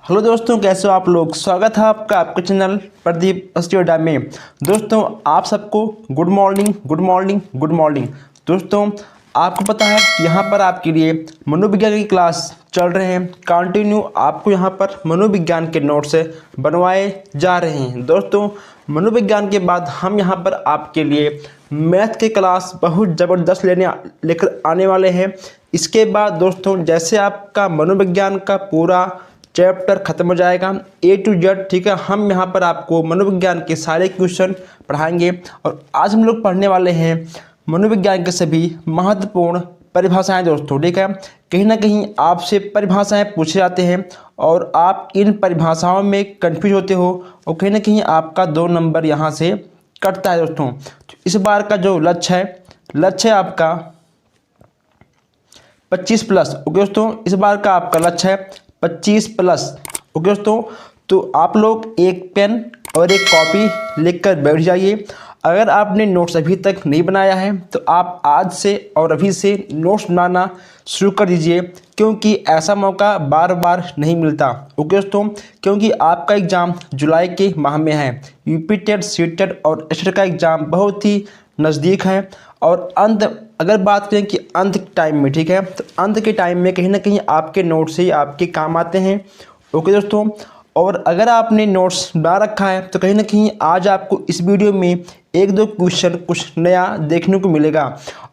Hello दोस्तों, कैसे हो आप लोग। स्वागत है आपका आपके चैनल प्रदीप अस्टियोडा में। दोस्तों आप सबको good morning good morning good morning. दोस्तों आपको पता है यहाँ पर आपके लिए मनोविज्ञान की क्लास चल रहे हैं कंटिन्यू। आपको यहाँ पर मनोविज्ञान के नोट्स बनवाए जा रहे हैं। दोस्तों मनोविज्ञान के बाद हम यहाँ पर आपके लिए मैथ के क्लास बहुत ज़बरदस्त लेकर आने वाले हैं। इसके बाद दोस्तों जैसे आपका मनोविज्ञान का पूरा चैप्टर खत्म हो जाएगा A to Z, ठीक है। हम यहाँ पर आपको मनोविज्ञान के सारे क्वेश्चन पढ़ाएंगे और आज हम लोग पढ़ने वाले हैं मनोविज्ञान के सभी महत्वपूर्ण परिभाषाएं। दोस्तों ठीक है, कहीं ना कहीं आपसे परिभाषाएं पूछे जाते हैं और आप इन परिभाषाओं में कंफ्यूज होते हो और कहीं ना कहीं आपका 2 नंबर यहाँ से कटता है। दोस्तों इस बार का जो लक्ष्य है आपका 25+। ओके दोस्तों, इस बार का आपका लक्ष्य है 25+। ओके दोस्तों, तो आप लोग एक पेन और एक कॉपी लेकर बैठ जाइए। अगर आपने नोट्स अभी तक नहीं बनाया है तो आप आज से और अभी से नोट्स बनाना शुरू कर दीजिए, क्योंकि ऐसा मौका बार बार नहीं मिलता। ओके दोस्तों, क्योंकि आपका एग्ज़ाम जुलाई के माह में है। यूपी टेट, सी टेट और एसटेट का एग्ज़ाम बहुत ही नज़दीक है और अगर बात करें कि अंत के टाइम में, ठीक है, तो अंत के टाइम में कहीं ना कहीं आपके नोट्स ही आपके काम आते हैं। ओके दोस्तों, और अगर आपने नोट्स बना रखा है तो कहीं ना कहीं आज आपको इस वीडियो में 1-2 क्वेश्चन कुछ नया देखने को मिलेगा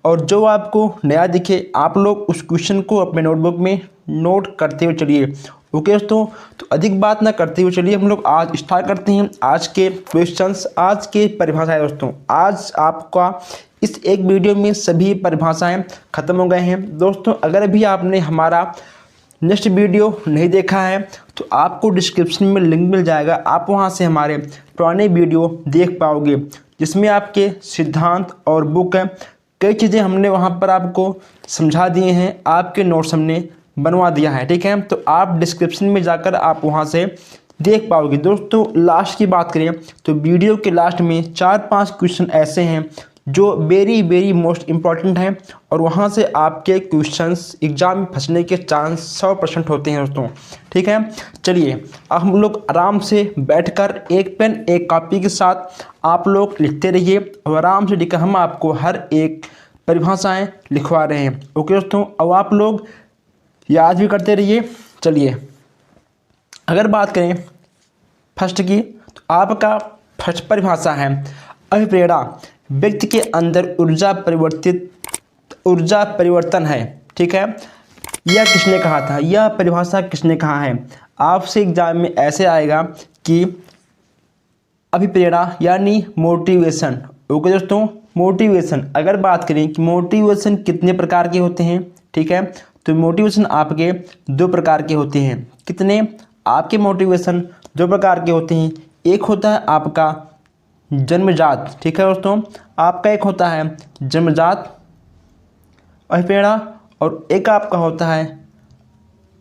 और जो आपको नया दिखे आप लोग उस क्वेश्चन को अपने नोटबुक में नोट करते हुए चलिए। ओके दोस्तों, तो अधिक बात ना करते हुए चलिए हम लोग आज स्टार्ट करते हैं आज के क्वेश्चंस, आज के परिभाषाएं। दोस्तों आज आपका इस एक वीडियो में सभी परिभाषाएं खत्म हो गए हैं। दोस्तों अगर अभी आपने हमारा नेक्स्ट वीडियो नहीं देखा है तो आपको डिस्क्रिप्शन में लिंक मिल जाएगा, आप वहां से हमारे पुराने वीडियो देख पाओगे जिसमें आपके सिद्धांत और बुक है कई चीज़ें हमने वहां पर आपको समझा दिए हैं, आपके नोट्स हमने बनवा दिया है। ठीक है, तो आप डिस्क्रिप्शन में जाकर आप वहां से देख पाओगे। दोस्तों लास्ट की बात करें तो वीडियो के लास्ट में 4-5 क्वेश्चन ऐसे हैं जो वेरी वेरी मोस्ट इम्पॉर्टेंट हैं और वहाँ से आपके क्वेश्चंस एग्जाम में फंसने के चांस 100% होते हैं। दोस्तों ठीक है, चलिए अब हम लोग आराम से बैठकर एक पेन एक कॉपी के साथ आप लोग लिखते रहिए और आराम से लिखकर हम आपको हर एक परिभाषाएं लिखवा रहे हैं। ओके दोस्तों, अब आप लोग याद भी करते रहिए। चलिए अगर बात करें फर्स्ट की तो आपका फर्स्ट परिभाषा है अभिप्रेरणा व्यक्ति के अंदर ऊर्जा परिवर्तन है। ठीक है, यह किसने कहा था, यह परिभाषा किसने कहा है। आपसे एग्जाम में ऐसे आएगा कि अभिप्रेरणा यानी मोटिवेशन। ओके दोस्तों, मोटिवेशन अगर बात करें कि मोटिवेशन कितने प्रकार के होते हैं, ठीक है, तो मोटिवेशन आपके 2 प्रकार के होते हैं। कितने आपके मोटिवेशन 2 प्रकार के होते हैं। एक होता है आपका जन्मजात, ठीक है दोस्तों, आपका एक होता है जन्मजात अभिप्रेरणा और एक आपका होता है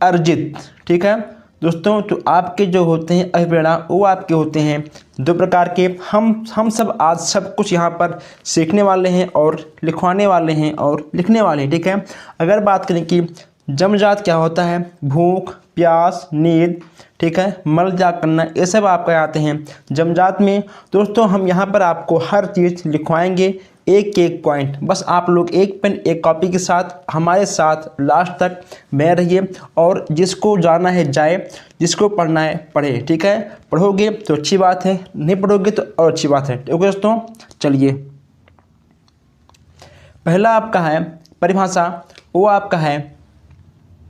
अर्जित। ठीक है दोस्तों, तो आपके जो होते हैं अभिप्रेरणा वो आपके होते हैं 2 प्रकार के। हम सब आज सब कुछ यहाँ पर सीखने वाले हैं और लिखवाने वाले हैं और लिखने वाले हैं। ठीक है, अगर बात करें कि जन्मजात क्या होता है, भूख, प्यास, नींद, ठीक है, मल त्याग करना, ये सब आपके आते हैं जन्मजात में। दोस्तों हम यहाँ पर आपको हर चीज़ लिखवाएंगे, एक एक पॉइंट। बस आप लोग एक पेन एक कॉपी के साथ हमारे साथ लास्ट तक बने रहिए और जिसको जाना है जाए, जिसको पढ़ना है पढ़े। ठीक है, पढ़ोगे तो अच्छी बात है, नहीं पढ़ोगे तो और अच्छी बात है। ओके दोस्तों, चलिए पहला आपका है परिभाषा, वो आपका है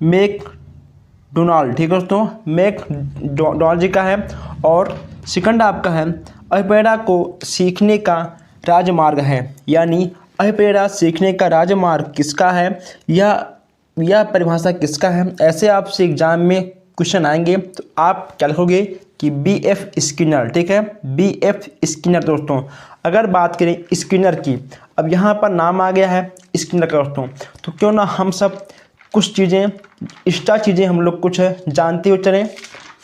मैकडोनाल्ड। ठीक है दोस्तों, मैकडोनाल्ड जी का है। और सेकंड आपका है अभिप्रेरणा को सीखने का राजमार्ग है, यानी अभिप्रेरणा सीखने का राजमार्ग किसका है, यह परिभाषा किसका है। ऐसे आपसे एग्जाम में क्वेश्चन आएंगे तो आप क्या लिखोगे कि B.F. स्किनर। ठीक है, B.F. स्किनर। दोस्तों अगर बात करें स्किनर की, अब यहाँ पर नाम आ गया है स्किनर का दोस्तों, तो क्यों ना हम सब कुछ चीज़ें एक्स्ट्रा चीज़ें हम लोग कुछ जानते हुए चलें।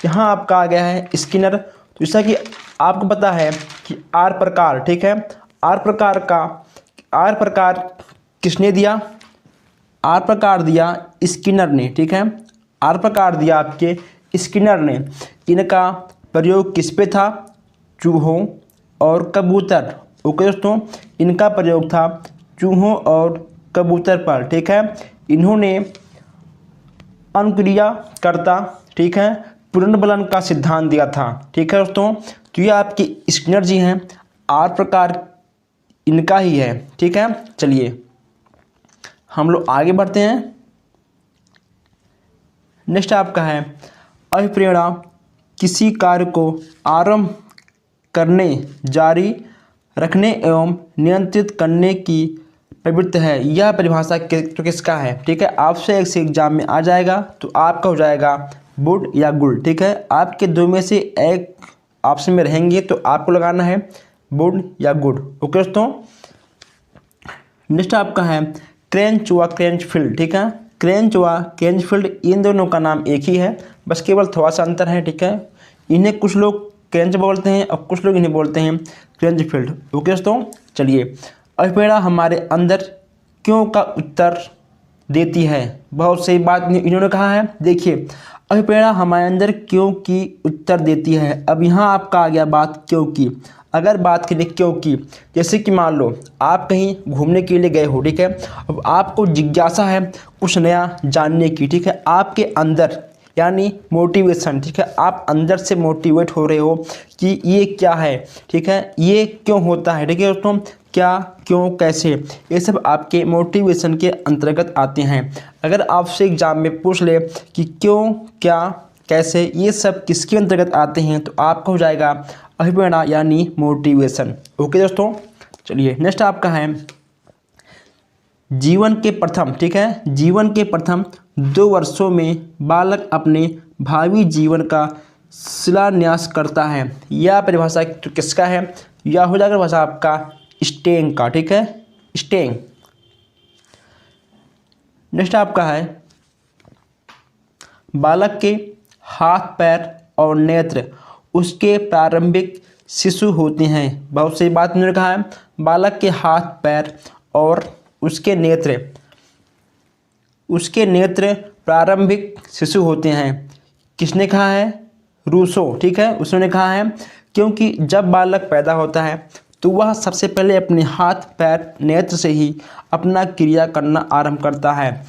यहाँ आपका आ गया है स्किनर, तो जैसा कि आपको पता है कि R प्रकार, ठीक है, R प्रकार किसने दिया, R प्रकार दिया स्किनर ने। ठीक है, R प्रकार दिया आपके स्किनर ने इनका प्रयोग किस पे था? चूहों और कबूतर। ओके दोस्तों, इनका प्रयोग था चूहों और कबूतर पर। ठीक है, इन्होंने अनुक्रियाकर्ता, ठीक है, पुनर्बलन का सिद्धांत दिया था। ठीक है दोस्तों, तो ये आपकी स्किनर जी हैं, 8 प्रकार इनका ही है। ठीक है, चलिए हम लोग आगे बढ़ते हैं। नेक्स्ट आपका है अभिप्रेरणा किसी कार्य को आरंभ करने, जारी रखने एवं नियंत्रित करने की प्रवृत्ति है। यह परिभाषा तो किसका है? ठीक है, आपसे एक से एग्जाम में आ जाएगा, तो आपका हो जाएगा वुड या गुड। ठीक है, आपके दो में से एक ऑप्शन में रहेंगे, तो आपको लगाना है वुड या गुड। ओके दोस्तों, नेक्स्ट आपका है क्रेंच व क्रेंचफील्ड। ठीक है, क्रेंच व क्रेंचफील्ड इन दोनों का नाम एक ही है, बस केवल थोड़ा सा अंतर है। ठीक है, इन्हें कुछ लोग क्रेंच बोलते हैं और कुछ लोग इन्हें बोलते हैं क्रेंचफील्ड। ओके दोस्तों, चलिए अभिप्रेरणा हमारे अंदर क्यों का उत्तर देती है। बहुत सही बात इन्होंने कहा है। देखिए, अभिप्रेरणा हमारे अंदर क्यों की उत्तर देती है। अब यहाँ आपका आ गया बात क्यों की। अगर बात करें क्यों की, जैसे कि मान लो आप कहीं घूमने के लिए गए हो, ठीक है, अब आपको जिज्ञासा है कुछ नया जानने की। ठीक है, आपके अंदर यानी मोटिवेशन, ठीक है, आप अंदर से मोटिवेट हो रहे हो कि ये क्या है, ठीक है, ये क्यों होता है। ठीक है दोस्तों, क्या, क्यों, कैसे, ये सब आपके मोटिवेशन के अंतर्गत आते हैं। अगर आपसे एग्जाम में पूछ ले कि क्यों, क्या, कैसे, ये सब किसके अंतर्गत आते हैं, तो आपका हो जाएगा अभिप्रेरणा यानी मोटिवेशन। ओके दोस्तों, चलिए नेक्स्ट आपका है जीवन के प्रथम, ठीक है, जीवन के प्रथम 2 वर्षों में बालक अपने भावी जीवन का शिलान्यास करता है। यह परिभाषा तो किसका है? यह हो जाएगा भाषा आपका स्टेंग का। ठीक है, स्टेंग। नेक्स्ट आपका है बालक के हाथ, पैर और नेत्र उसके प्रारंभिक शिशु होते हैं। बहुत सही बात उन्होंने कहा है, बालक के हाथ, पैर और उसके नेत्र प्रारंभिक शिशु होते हैं। किसने कहा है? रूसो। ठीक है, उसने कहा है क्योंकि जब बालक पैदा होता है तो वह सबसे पहले अपने हाथ, पैर, नेत्र से ही अपना क्रिया करना आरंभ करता है।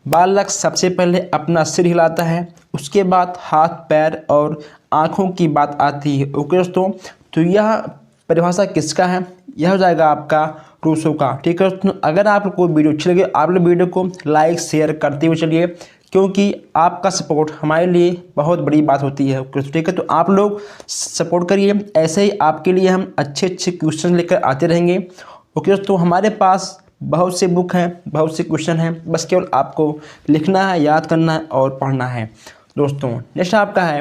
बालक सबसे पहले अपना सिर हिलाता है, उसके बाद हाथ, पैर और आँखों की बात आती है। ओके दोस्तों, तो यह परिभाषा किसका है? यह हो जाएगा आपका रूसो का। ठीक है दोस्तों, अगर आप लोग को वीडियो अच्छी लगे, आप लोग वीडियो को लाइक शेयर करते हुए चलिए, क्योंकि आपका सपोर्ट हमारे लिए बहुत बड़ी बात होती है। ठीक है, तो आप लोग सपोर्ट करिए, ऐसे ही आपके लिए हम अच्छे अच्छे क्वेश्चन लेकर आते रहेंगे। ओके दोस्तों, हमारे पास बहुत से बुक हैं, बहुत से क्वेश्चन हैं, बस केवल आपको लिखना है, याद करना है और पढ़ना है। दोस्तों नेक्स्ट आपका है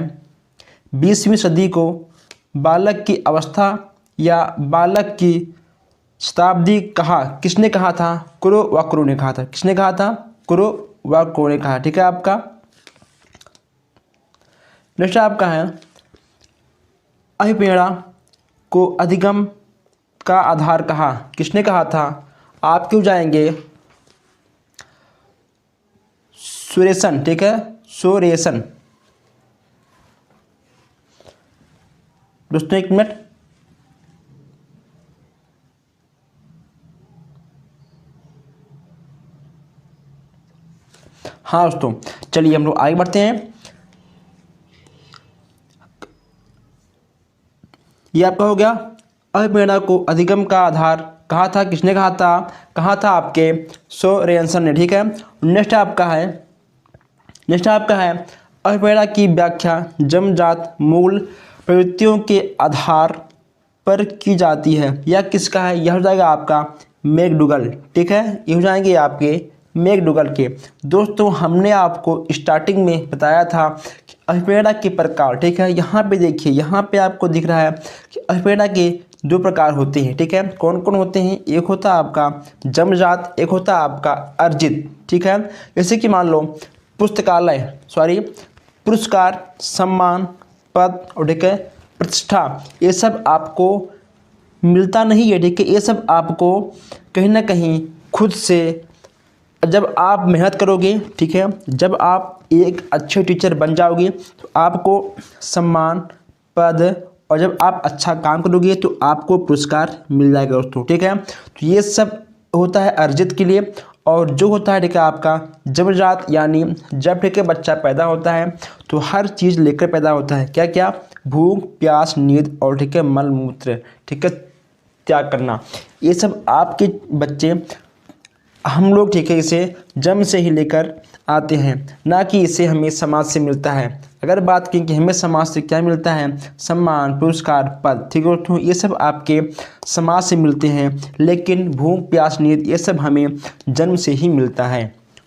20वीं सदी को बालक की अवस्था या बालक की शताब्दी कहा, किसने कहा था? कुरो व क्रो ने कहा था। किसने कहा था? कुरो व क्रो ने कहा। ठीक है आपका। नेक्स्ट आपका है अभिप्रेरणा को अधिगम का आधार कहा, किसने कहा था? आप क्यों जाएंगे? सुरेशन। ठीक है, सोरेशन। दोस्तों एक मिनट, हाँ दोस्तों, चलिए हम लोग आगे बढ़ते हैं। ये आपका हो गया अभिप्रेरणा को अधिगम का आधार कहा था, किसने कहा था? कहा था आपके सोरेनसन ने। ठीक है, नेक्स्ट आपका है अभिप्रेरणा की व्याख्या जन्मजात मूल प्रवृत्तियों के आधार पर की जाती है। यह किसका है? यह हो जाएगा आपका मैकडूगल। ठीक है, ये हो जाएंगे आपके मैकडूगल के। दोस्तों हमने आपको स्टार्टिंग में बताया था कि अभिप्रेरणा के प्रकार। ठीक है, यहाँ पे देखिए, यहाँ पे आपको दिख रहा है कि अभिप्रेरणा के 2 प्रकार होते हैं। ठीक है, कौन कौन होते हैं? एक होता है आपका जन्मजात, एक होता है आपका अर्जित। ठीक है, जैसे कि मान लो पुरस्कार, सम्मान, पद और ठीक है प्रतिष्ठा, ये सब आपको मिलता नहीं है। ठीक है, ये सब आपको कहीं ना कहीं खुद से जब आप मेहनत करोगे, ठीक है, जब आप एक अच्छे टीचर बन जाओगे तो आपको सम्मान, पद, और जब आप अच्छा काम करोगे तो आपको पुरस्कार मिल जाएगा दोस्तों, ठीक है। तो ये सब होता है अर्जित के लिए। और जो होता है, ठीक है, आपका जन्मजात, यानी जब, ठीक है, बच्चा पैदा होता है तो हर चीज़ लेकर पैदा होता है। क्या क्या? भूख, प्यास, नींद और, ठीक है, मल मूत्र, ठीक है, त्याग करना। ये सब आपके बच्चे, हम लोग, ठीक है, इसे जन्म से ही लेकर आते हैं, ना कि इसे हमें समाज से मिलता है। अगर बात की कि हमें समाज से क्या मिलता है, सम्मान, पुरस्कार, पद, ठीक है दोस्तों, ये सब आपके समाज से मिलते हैं, लेकिन भूख, प्यास, नींद ये सब हमें जन्म से ही मिलता है।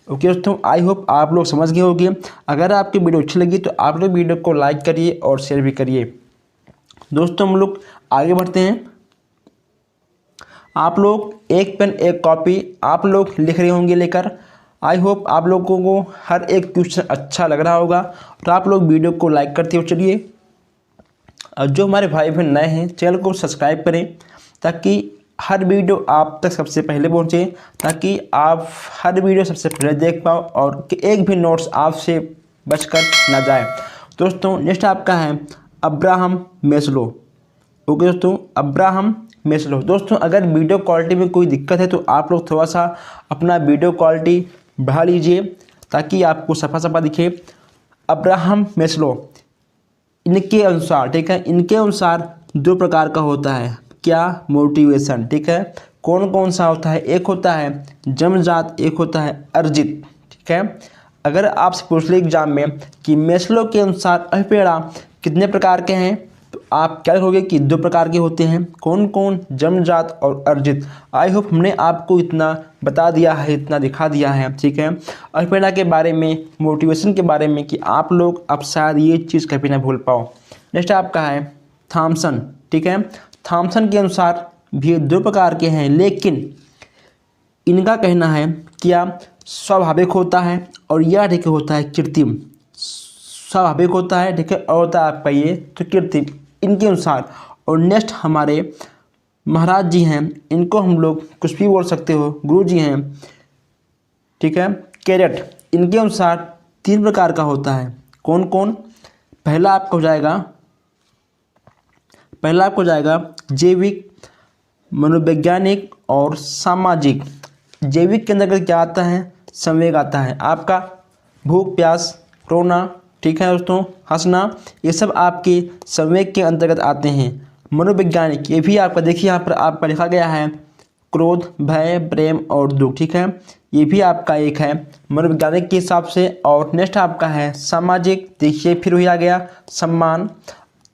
ओके दोस्तों, आई होप आप लोग समझ गए होंगे। अगर आपकी वीडियो अच्छी लगी तो आप लोग वीडियो को लाइक करिए और शेयर भी करिए। दोस्तों, हम लोग आगे बढ़ते हैं। आप लोग एक पेन एक कॉपी आप लोग लिख रहे होंगे लेकर। आई होप आप लोगों को हर एक क्वेश्चन अच्छा लग रहा होगा और आप लोग वीडियो को लाइक करते हो। चलिए, और जो हमारे भाई बहन नए हैं, चैनल को सब्सक्राइब करें ताकि हर वीडियो आप तक सबसे पहले पहुंचे, ताकि आप हर वीडियो सबसे पहले देख पाओ और कि एक भी नोट्स आपसे बचकर ना जाए। दोस्तों, नेक्स्ट आपका है अब्राहम मैस्लो। ओके दोस्तों, अब्राहम मैस्लो। दोस्तों, अगर वीडियो क्वालिटी में कोई दिक्कत है तो आप लोग थोड़ा सा अपना वीडियो क्वालिटी बढ़ा लीजिए ताकि आपको सफा सफा दिखे। अब्राहम मैस्लो, इनके अनुसार, ठीक है, इनके अनुसार दो प्रकार का होता है। क्या? मोटिवेशन, ठीक है। कौन कौन सा होता है? एक होता है जन्मजात, एक होता है अर्जित, ठीक है। अगर आपसे पूछ ले एग्जाम में कि मैस्लो के अनुसार अभिप्रेरणा कितने प्रकार के हैं, तो आप क्या लिखोगे कि दो प्रकार के होते हैं। कौन कौन? जन्मजात और अर्जित। आई होप हमने आपको इतना बता दिया है, इतना दिखा दिया है, ठीक है, अभिप्रेरणा के बारे में, मोटिवेशन के बारे में, कि आप लोग अब शायद ये चीज़ कभी ना भूल पाओ। नेक्स्ट आपका है थॉमसन, ठीक है। थॉमसन के अनुसार भी दो प्रकार के हैं, लेकिन इनका कहना है क्या स्वाभाविक होता है और यह, ठीक है, होता है कृत्रिम। स्वाभाविक होता है, ठीक है, और होता है आपका ये तो कृत्रिम, इनके अनुसार। और नेक्स्ट हमारे महाराज जी हैं, इनको हम लोग कुछ भी बोल सकते हो, गुरु जी हैं, ठीक है, कैरेट। इनके अनुसार तीन प्रकार का होता है। कौन कौन? पहला आपका हो जाएगा जैविक, मनोवैज्ञानिक और सामाजिक। जैविक के अंदर क्या आता है? संवेग आता है आपका, भूख, प्यास, रोना, ठीक है दोस्तों, हंसना, ये सब आपके संवेग के अंतर्गत आते हैं। मनोवैज्ञानिक, ये भी आपका देखिए यहाँ पर आपका लिखा गया है क्रोध, भय, प्रेम और दुख, ठीक है, ये भी आपका एक है मनोवैज्ञानिक के हिसाब से। और नेक्स्ट आपका है सामाजिक, देखिए फिर वही आ गया सामान,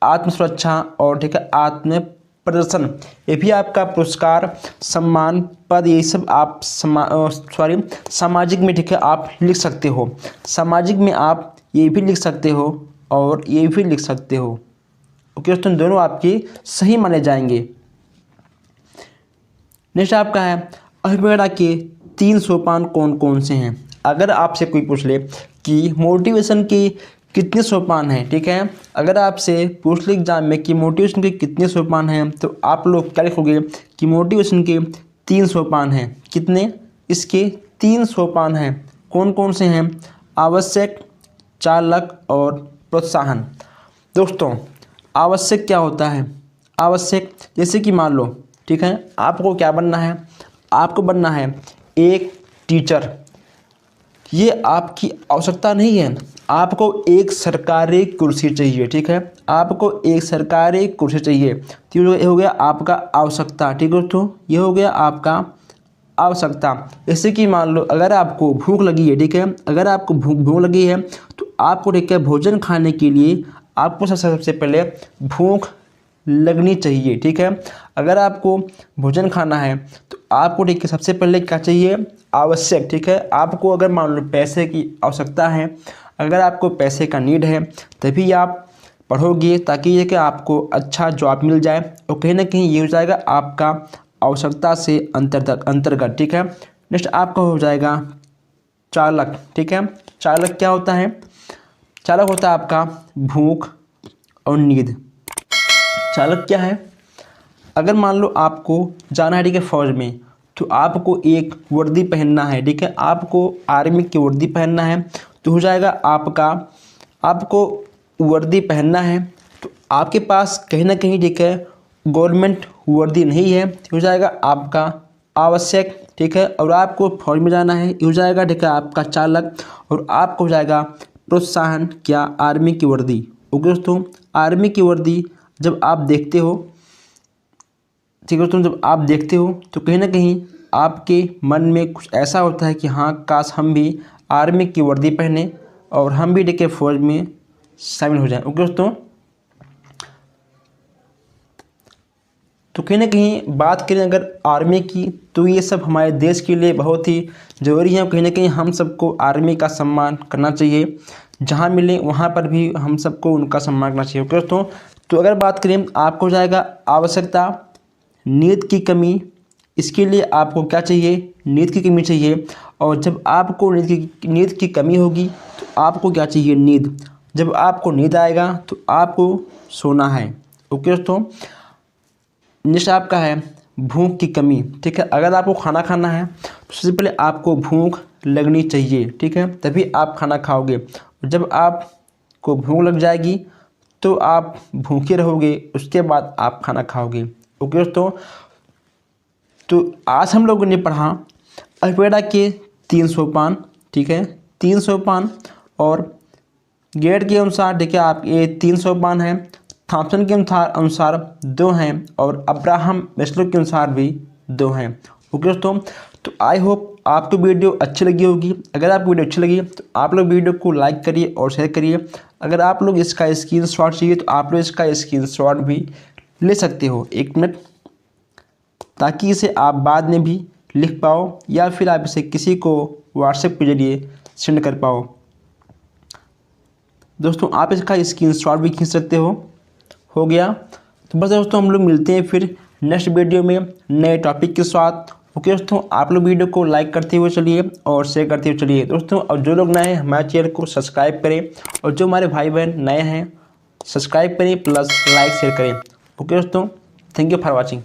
आत्मसुरक्षा और, ठीक है, आत्म प्रदर्शन। ये भी आपका पुरस्कार, सम्मान, पद, ये सब आप सामाजिक में, ठीक है, आप लिख सकते हो। सामाजिक में आप ये भी लिख सकते हो और ये भी लिख सकते हो। ओके दोस्तों, दोनों आपके सही माने जाएंगे। नेक्स्ट आपका है अभिप्रेरणा के 3 सोपान कौन कौन से हैं। अगर आपसे कोई पूछ ले कि मोटिवेशन के कितने सोपान हैं, ठीक है, अगर आपसे पूछ ले एग्जाम में कि मोटिवेशन के कितने सोपान हैं, तो आप लोग क्या लिखोगे कि मोटिवेशन के 3 सोपान हैं। कितने? इसके 3 सोपान हैं। कौन कौन से हैं? आवश्यक, चालक और प्रोत्साहन। दोस्तों, आवश्यक क्या होता है? आवश्यक, जैसे कि मान लो, ठीक है, आपको क्या बनना है? आपको बनना है एक टीचर। ये आपकी आवश्यकता नहीं है, आपको एक सरकारी कुर्सी चाहिए, ठीक है, आपको एक सरकारी कुर्सी चाहिए। तो ये हो गया आपका आवश्यकता, ठीक है दोस्तों, ये हो गया आपका आवश्यकता। जैसे कि मान लो अगर आपको भूख लगी है, ठीक है, अगर आपको भूख लगी है तो आपको, ठीक है, भोजन खाने के लिए आपको सबसे पहले भूख लगनी चाहिए, ठीक है। अगर आपको भोजन खाना है तो आपको, ठीक है, सबसे पहले क्या चाहिए? आवश्यक, ठीक है। आपको अगर मान लो पैसे की आवश्यकता है, अगर आपको पैसे का नीड है, तभी आप पढ़ोगे ताकि ये कि आपको अच्छा जॉब मिल जाए, और कहीं ना कहीं ये हो जाएगा आपका आवश्यकता से अंतर्गत, ठीक है। नेक्स्ट आपका हो जाएगा चालक, ठीक है। चालक क्या होता है? चालक होता है आपका भूख और नींद। चालक क्या है? अगर मान लो आपको जाना है, ठीक है, फौज में, तो आपको एक वर्दी पहनना है, ठीक है, आपको आर्मी की वर्दी पहनना है। तो हो जाएगा आपको वर्दी पहनना है। तो आपके पास कहीं ना कहीं, ठीक है, गवर्नमेंट वर्दी नहीं है, हो जाएगा आपका आवश्यक, ठीक है, और आपको फौज में जाना है, हो जाएगा, ठीक है, आपका चालक, और आपको हो जाएगा प्रोत्साहन क्या, आर्मी की वर्दी। ओके दोस्तों, आर्मी की वर्दी जब आप देखते हो, ठीक है दोस्तों, जब आप देखते हो तो कहीं ना कहीं आपके मन में कुछ ऐसा होता है कि हाँ, काश हम भी आर्मी की वर्दी पहने और हम भी, ठीक है, फौज में शामिल हो जाएं। ओके दोस्तों, तो कहीं ना कहीं बात करें अगर आर्मी की, तो ये सब हमारे देश के लिए बहुत ही ज़रूरी है। कहीं ना कहीं हम सबको आर्मी का सम्मान करना चाहिए, जहाँ मिले वहाँ पर भी हम सबको उनका सम्मान करना चाहिए। ओके दोस्तों, तो अगर बात करें आपको हो जाएगा आवश्यकता, नींद की कमी। इसके लिए आपको क्या चाहिए, नींद की कमी चाहिए। और जब आपको नींद की कमी होगी तो आपको क्या चाहिए, नींद। जब आपको नींद आएगा तो आपको सोना है। ओके दोस्तों, नेक्स्ट आपका है भूख की कमी, ठीक है। अगर आपको खाना खाना है तो सबसे पहले आपको भूख लगनी चाहिए, ठीक है, तभी आप खाना खाओगे। जब आपको भूख लग जाएगी तो आप भूखे रहोगे, उसके बाद आप खाना खाओगे। ओके दोस्तों, तो आज हम लोगों ने पढ़ा अल्फाबेटा के 3 सोपान, ठीक है, 3 सोपान, और गेट के अनुसार, ठीक है, आप ये 3 सोपान हैं, थॉमसन के अनुसार 2 हैं, और अब्राहम मैस्लो के अनुसार भी 2 हैं। ओके दोस्तों, तो आई होप आपको वीडियो अच्छी लगी होगी। अगर आपको वीडियो अच्छी लगी तो आप लोग वीडियो को लाइक करिए और शेयर करिए। अगर आप लोग इसका स्क्रीनशॉट चाहिए तो आप लोग इसका स्क्रीनशॉट भी ले सकते हो 1 मिनट, ताकि इसे आप बाद में भी लिख पाओ या फिर आप इसे किसी को व्हाट्सएप के जरिए सेंड कर पाओ। दोस्तों, आप इसका स्क्रीनशॉट भी खींच सकते हो गया। तो बस दोस्तों, हम लोग मिलते हैं फिर नेक्स्ट वीडियो में नए टॉपिक के साथ। ओके दोस्तों, आप लोग वीडियो को लाइक करते हुए चलिए और शेयर करते हुए चलिए दोस्तों। और जो लोग नए हैं हमारे चैनल को सब्सक्राइब करें, और जो हमारे भाई बहन नए हैं सब्सक्राइब करें प्लस लाइक शेयर करें। ओके दोस्तों, थैंक यू फॉर वॉचिंग।